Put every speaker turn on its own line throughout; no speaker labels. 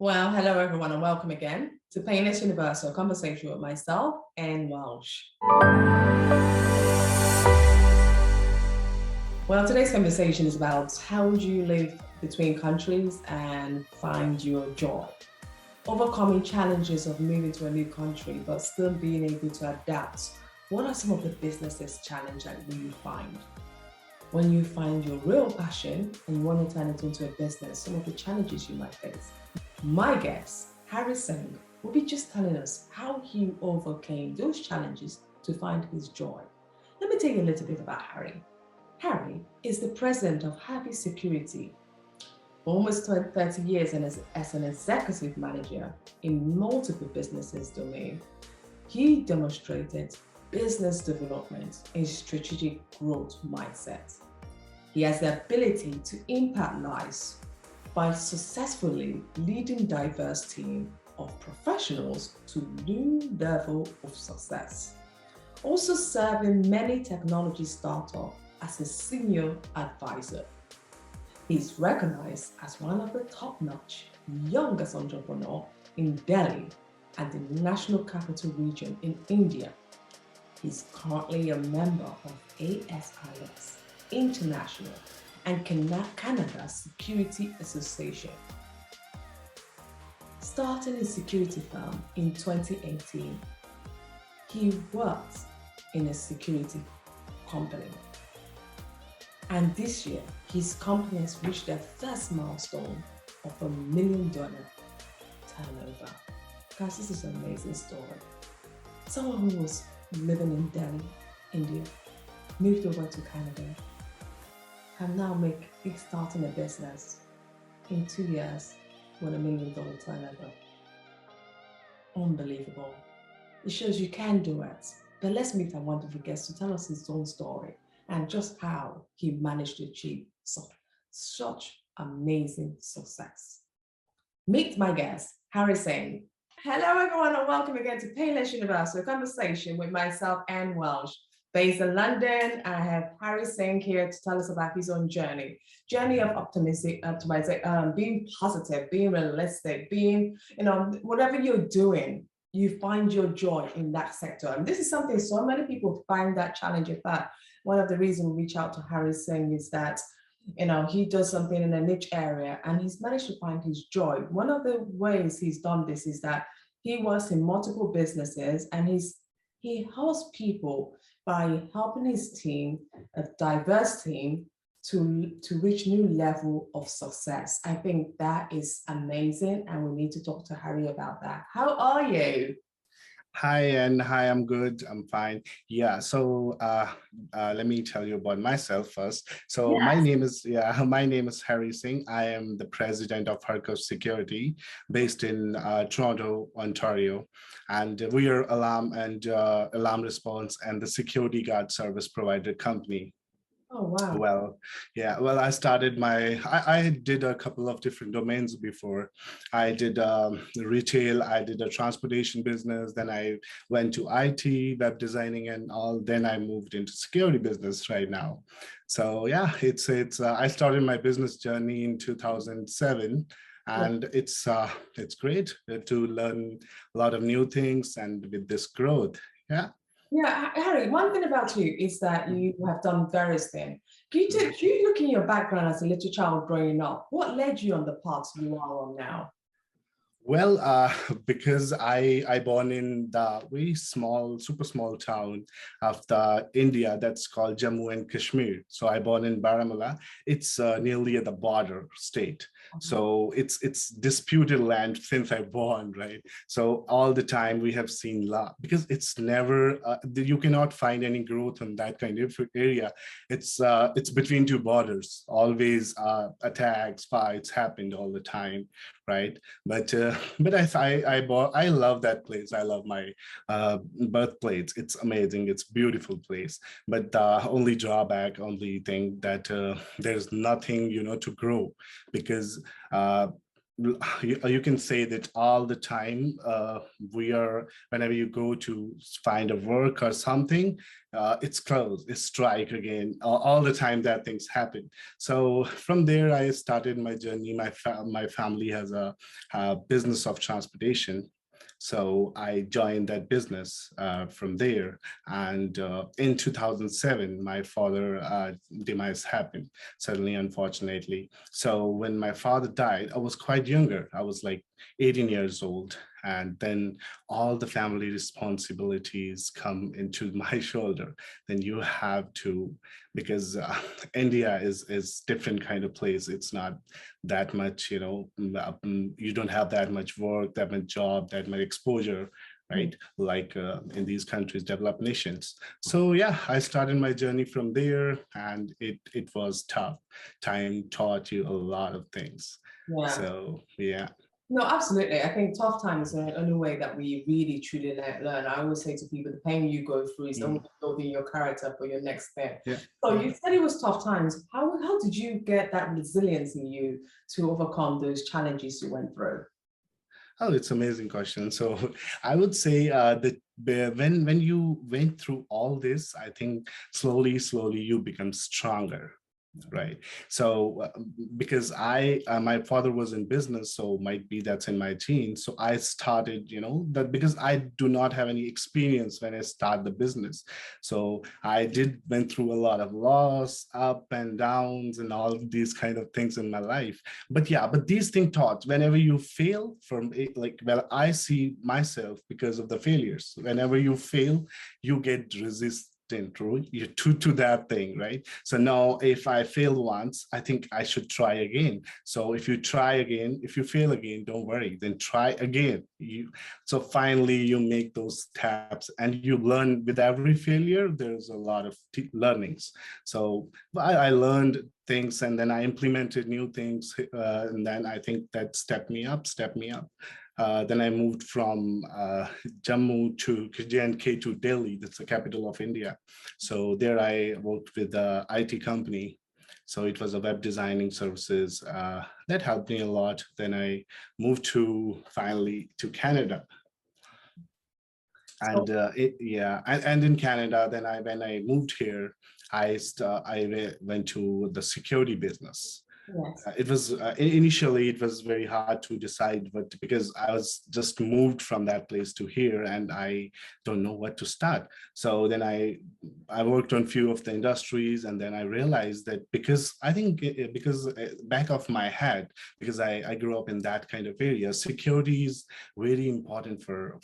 Well, hello everyone and welcome again to Painless Universal, a conversation with myself and Welsh. Well, today's conversation is about how do you live between countries and find your joy. Overcoming challenges of moving to a new country, but still being able to adapt. What are some of the businesses challenge that you find? When you find your real passion and you want to turn it into a business, some of the challenges you might face. My guest, Harry Singh, will be just telling us how he overcame those challenges to find his joy. Let me tell you a little bit about Harry. Harry is the president of Harkav Security. For almost 30 years and as an executive manager in multiple businesses domain, he demonstrated business development and strategic growth mindset. He has the ability to impact lives by successfully leading diverse team of professionals to new level of success. Also serving many technology startups as a senior advisor. He's recognized as one of the top-notch youngest entrepreneurs in Delhi and the National Capital Region in India. He's currently a member of ASIS International and CANASA Security Association. Starting his security firm in 2018, he worked in a security company. And this year, his company has reached their first milestone of $1 million turnover. Guys, this is an amazing story. Someone who was living in Delhi, India, moved over to Canada, and now starting a business in 2 years with $1 million turnover. Unbelievable. It shows you can do it. But let's meet our wonderful guest to tell us his own story and just how he managed to achieve such amazing success. Meet my guest, Harry Singh. Hello everyone and welcome again to Painless Universal, a conversation with myself and Welsh. Based in London, I have Harry Singh here to tell us about his own journey of optimizing, being positive, being realistic, being, whatever you're doing, you find your joy in that sector. And this is something so many people find that challenging. But one of the reasons we reach out to Harry Singh is that, he does something in a niche area and he's managed to find his joy. One of the ways he's done this is that he works in multiple businesses and he helps people by helping his team, a diverse team, to reach new level of success. I think that is amazing and we need to talk to Harry about that. How are you?
Hi, I'm good. I'm fine. Yeah, so let me tell you about myself first. So
Yes.
my name is Harry Singh. I am the president of Harkav Security based in Toronto, Ontario. And we are alarm response and the security guard service provider company.
Oh, wow.
Well, I did a couple of different domains before. I did retail, I did a transportation business, then I went to IT, web designing and all, then I moved into security business right now. So yeah, I started my business journey in 2007. And it's great to learn a lot of new things and with this growth, yeah.
Yeah, Harry, one thing about you is that you have done various things. Can you look in your background as a little child growing up? What led you on the path you are on now?
Well, because I born in the very super small town of the India that's called Jammu and Kashmir. So I born in Baramulla. It's nearly at the border state. So it's disputed land since I born, right? So all the time we have seen because it's never you cannot find any growth in that kind of area. It's between two borders. Always attacks, fights happened all the time, right? But I love that place. I love my birthplace. It's amazing. It's a beautiful place. But the only thing that there's nothing, to grow because you can say that all the time. We are, whenever you go to find a work or something, it's closed, it's strike again, all the time that things happen. So from there I started my journey. My family has a business of transportation, so I joined that business from there. And in 2007, my father demise happened suddenly, unfortunately. So when my father died, I was quite younger. I was like 18 years old. And then all the family responsibilities come into my shoulder. Then you have to, because India is different kind of place. It's not that much, you don't have that much work, that much job, that much exposure, right? Like in these countries, developed nations. So yeah, I started my journey from there, and it was tough. Time taught you a lot of things.
Yeah.
So yeah.
No, absolutely. I think tough times is the only way that we really truly learn. I always say to people, the pain you go through is only building your character for your next step.
Yeah.
So you said it was tough times. How did you get that resilience in you to overcome those challenges you went through?
Oh, it's an amazing question. So I would say that when you went through all this, I think slowly you become stronger. Right. So because my father was in business, so might be that's in my genes. So I started, that because I do not have any experience when I start the business. So I went through a lot of loss, up and downs, and all of these kind of things in my life. But yeah, but these things taught whenever you fail from it, like, well, I see myself because of the failures. Whenever you fail, you get resist you to that thing, right? So now if I fail once, I think I should try again. So if you try again, if you fail again, don't worry, then try again. So finally you make those steps and you learn. With every failure there's a lot of learnings. So I learned things, and then I implemented new things, and then I think that stepped me up. Then I moved from Jammu to J&K to Delhi, that's the capital of India. So there I worked with the IT company. So it was a web designing services that helped me a lot. Then I moved finally to Canada. And and in Canada, then when I moved here, I went to the security business.
Yes.
It was initially it was very hard to decide, but because I was just moved from that place to here and I don't know what to start. So then I worked on few of the industries, and then I realized that because I think because back of my head, because I grew up in that kind of area, security is very important for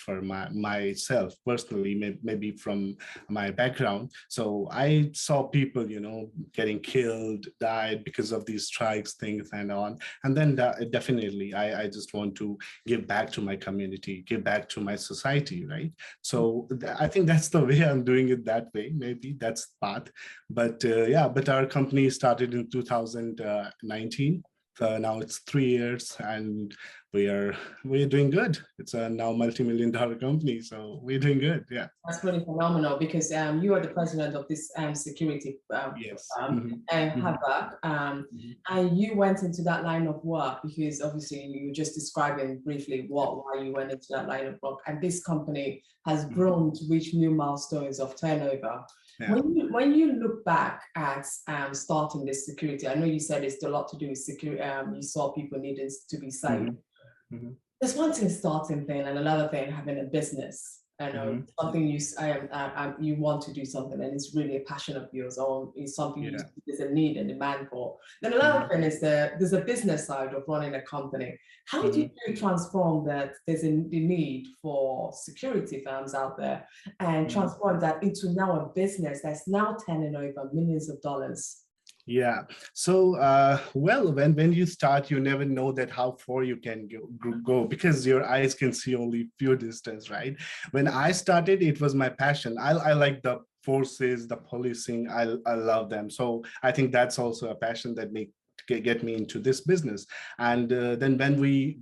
myself personally, maybe from my background. So I saw people, getting killed, died because of these strikes, things and on. And then definitely I just want to give back to my community, give back to my society, right? So I think that's the way I'm doing it that way. Maybe that's the path. But yeah, but our company started in 2019. Now it's 3 years, and we're doing good. It's a now multi-million-dollar company, so we're doing good. Yeah,
that's really phenomenal, because you are the president of this security
yes,
Harkav, and you went into that line of work because obviously you were just describing briefly why you went into that line of work, and this company has grown to reach new milestones of turnover. Yeah. When you look back at starting this security, I know you said it's a lot to do with security. You saw people needing to be safe. There's one thing starting thing, and another thing having a business. I know something you want to do something, and it's really a passion of yours, or it's something there's a need and demand for. Then another thing is there's a business side of running a company. How do you transform that? There's the need for security firms out there, and transform that into now a business that's now turning over millions of dollars.
Yeah. So, well, when you start, you never know that how far you can go because your eyes can see only few distance, right? When I started, it was my passion. I like the forces, the policing. I love them. So I think that's also a passion that get me into this business. And then when we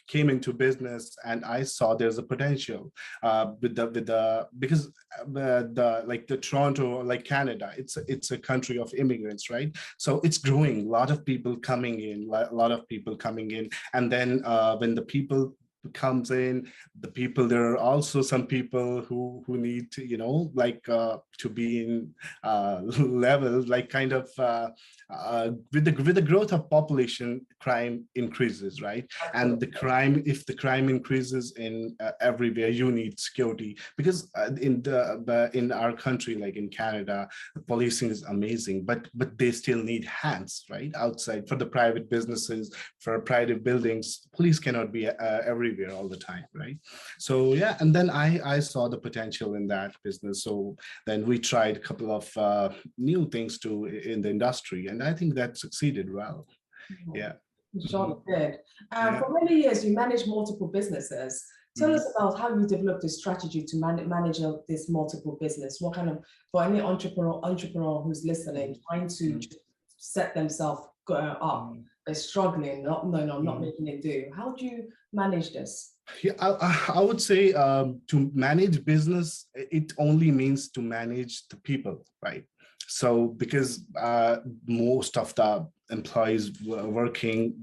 came into business, and I saw there's a potential because the Toronto, like Canada, it's a country of immigrants, right? So it's growing, a lot of people coming in, a lot of people coming in. And then when the people comes in, the people, there are also some people who need to, to be in level, like kind of with the growth of population, crime increases, right? And if the crime increases in everywhere, you need security, because in our country, like in Canada, policing is amazing, but they still need hands, right? Outside, for the private businesses, for private buildings, police cannot be everywhere all the time, right? So yeah, and then I saw the potential in that business. So then we tried a couple of new things in the industry, and I think that succeeded well. Yeah.
Sure did.
Yeah.
For many years, you managed multiple businesses. Tell us
Mm-hmm.
about how you developed a strategy to manage this multiple business. What kind of, for any entrepreneur who's listening, trying to set themselves up, they're struggling, not making it do. How do you manage this?
Yeah, I would say to manage business, it only means to manage the people, right? So because most of the employees working,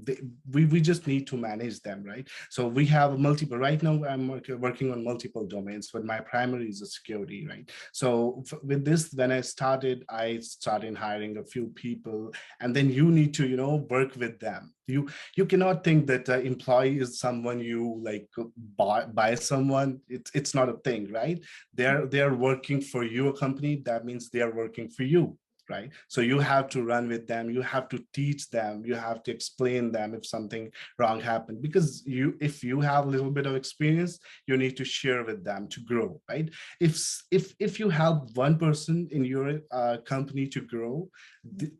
we just need to manage them, right? So we have multiple, right now I'm working on multiple domains, but my primary is a security, right? So with this, when I started hiring a few people, and then you need to, work with them. You cannot think that an employee is someone you like buy someone. It's not a thing, right? They're working for your company. That means they are working for you, right? So you have to run with them, you have to teach them, you have to explain them if something wrong happened, because if you have a little bit of experience, you need to share with them to grow, right? If you help one person in your company to grow,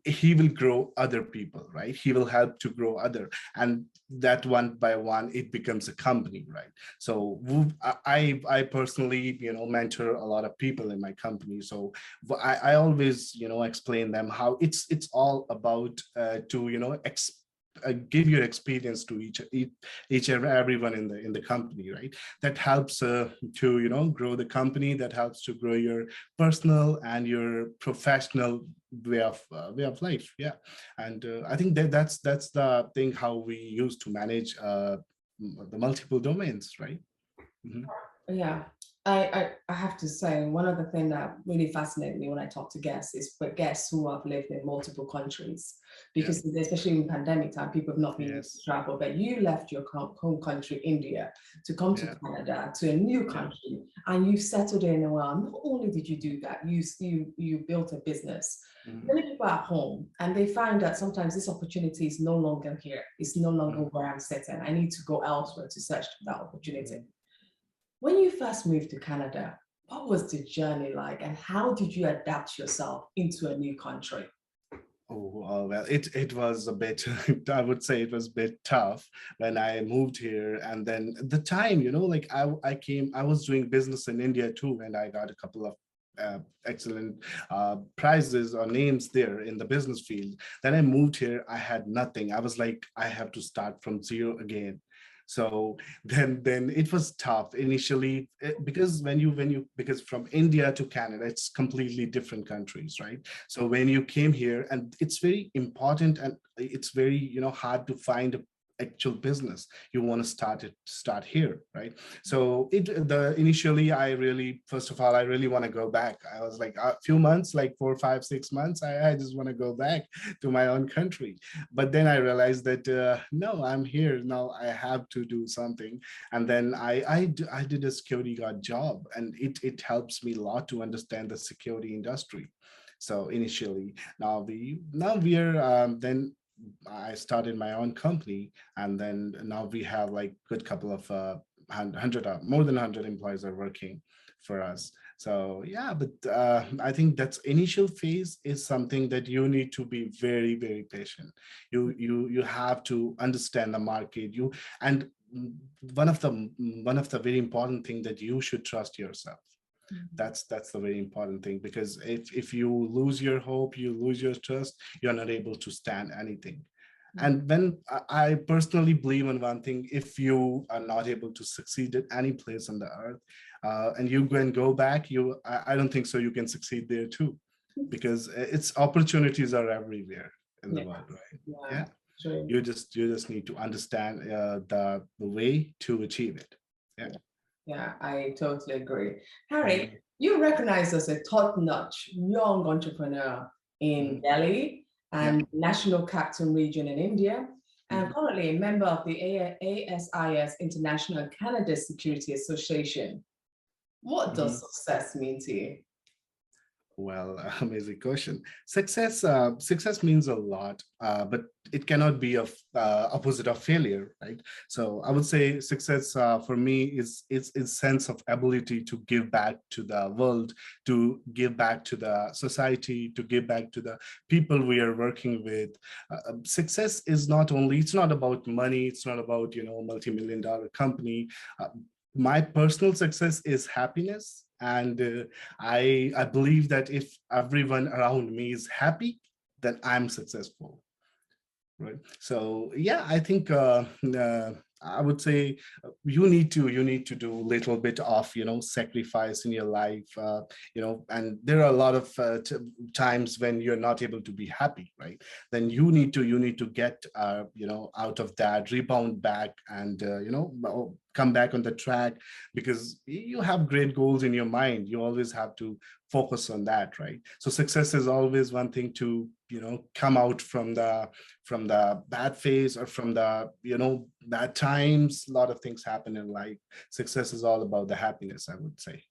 he will grow other people, right? He will help to grow other, and that one by one it becomes a company, right? So I personally mentor a lot of people in my company. So I always explain them how it's all about to give your experience to each and everyone in the company, right? That helps to grow the company, that helps to grow your personal and your professional way of life. Yeah. And I think that's the thing how we use to manage the multiple domains, right? Mm-hmm.
Yeah, I have to say, one of the things that really fascinates me when I talk to guests is for guests who have lived in multiple countries, because especially in pandemic time, people have not been able to travel, but you left your home country, India, to come to Canada, to a new country, and you've settled in. Well, not only did you do that, you built a business. Many people are at home and they find that sometimes this opportunity is no longer here. It's no longer where I'm sitting. I need to go elsewhere to search for that opportunity. When you first moved to Canada, what was the journey like, and how did you adapt yourself into a new country?
Oh, well, it was a bit, I would say it was a bit tough when I moved here. And then the time, like I was doing business in India too, and I got a couple of excellent prizes or names there in the business field. Then I moved here, I had nothing. I was like, I have to start from zero again. So then it was tough initially, because because from India to Canada, it's completely different countries, right? So when you came here, and it's very important, and it's very hard to find actual business you want to start here, right? So initially first of all, I really want to go back. I was like a few months, like 4, 5, 6 months, I just want to go back to my own country. But then I realized that no, I'm here now, I have to do something. And then I did a security guard job, and it helps me a lot to understand the security industry. So initially, now we are then I started my own company, and then now we have like good couple of more than 100 employees are working for us. So yeah, but I think that's initial phase is something that you need to be very, very patient. You have to understand the market. And one of the very important thing that you should trust yourself. That's the very important thing, because if you lose your hope, you lose your trust, you're not able to stand anything. And when I personally believe in one thing, if you are not able to succeed at any place on the earth, and you can go back, I don't think so you can succeed there too, because its opportunities are everywhere in the world, right?
Yeah.
Yeah.
True.
You just need to understand the way to achieve it. Yeah.
Yeah, I totally agree. Harry, you recognize as a top-notch young entrepreneur in Delhi and National Capital Region in India, and currently a member of the ASIS International Canada Security Association. What does success mean to you?
Well, amazing question. Success means a lot, but it cannot be a opposite of failure, right? So I would say success for me is sense of ability to give back to the world, to give back to the society, to give back to the people we are working with. Success is not only, it's not about money, it's not about, multi-million-dollar company. My personal success is happiness. And I believe that if everyone around me is happy, then I'm successful, right? So yeah, I think I would say you need to do a little bit of sacrifice in your life, and there are a lot of times when you're not able to be happy, right? Then you need to get out of that, rebound back, and come back on the track, because you have great goals in your mind. You always have to focus on that, right? So success is always one thing to come out from the bad phase, or from the bad times. A lot of things happen in life. Success is all about the happiness, I would say.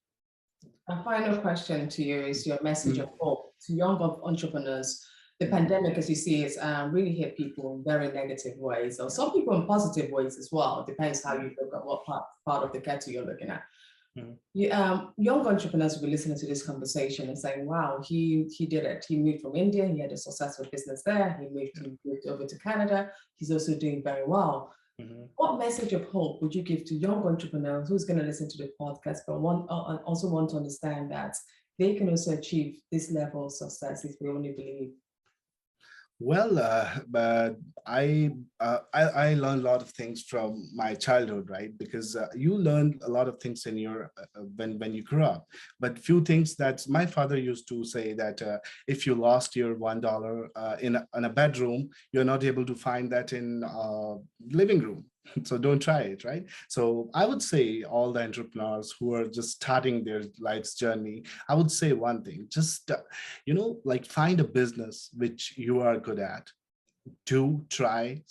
A final question to you is your message of hope to young entrepreneurs. The pandemic, as you see, has really hit people in very negative ways, or some people in positive ways as well. It depends how you look at what part of the kettle you're looking at. Young entrepreneurs will be listening to this conversation and saying, wow, he did it. He moved from India. He had a successful business there. He moved over to Canada. He's also doing very well. What message of hope would you give to young entrepreneurs who's going to listen to the podcast, but also want to understand that they can also achieve this level of success if they only believe?
Well, but I learned a lot of things from my childhood, right? Because you learn a lot of things in your when you grow up. But few things that my father used to say, that if you lost your $1 in a bedroom, you're not able to find that in living room. So don't try it, right? So I would say all the entrepreneurs who are just starting their life's journey, I would say one thing: just like find a business which you are good at. Do try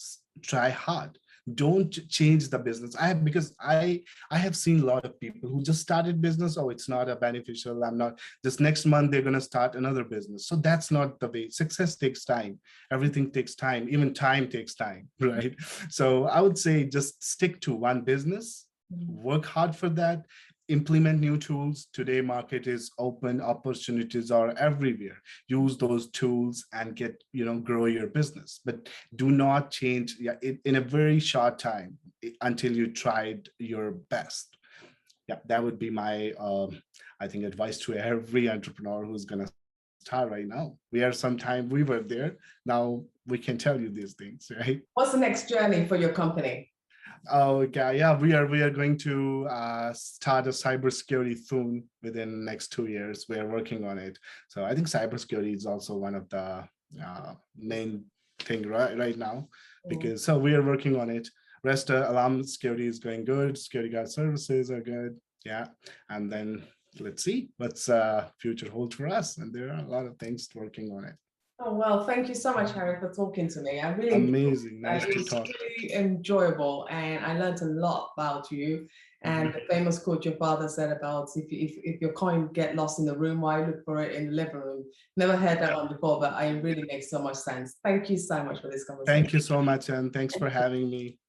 hard. Don't change the business. Because I have seen a lot of people who just started business. Oh, it's not a beneficial. I'm not. This next month they're gonna start another business. So that's not the way. Success takes time. Everything takes time. Even time takes time, right? So I would say just stick to one business. Work hard for that. Implement new tools. Today market is open, opportunities are everywhere. Use those tools and grow your business, but do not change in a very short time until you tried your best. Yeah, that would be my I think advice to every entrepreneur who's going to start right now. We were there, now we can tell you these things, right?
What's the next journey for your company?
Oh, okay. Yeah, we are going to start a cybersecurity soon within the next 2 years. We are working on it. So I think cybersecurity is also one of the main thing right now, because so we are working on it. Rest alarm security is going good. Security guard services are good. Yeah, and then let's see what's future holds for us. And there are a lot of things working on it.
Oh, well, thank you so much, Harry, for talking to me. I really
amazing. Nice to talk.
It's really enjoyable, and I learned a lot about you. And the famous quote your father said about if your coin get lost in the room, why look for it in the living room? Never heard that one before, but it really makes so much sense. Thank you so much for this conversation.
Thank you so much, and thanks for having me.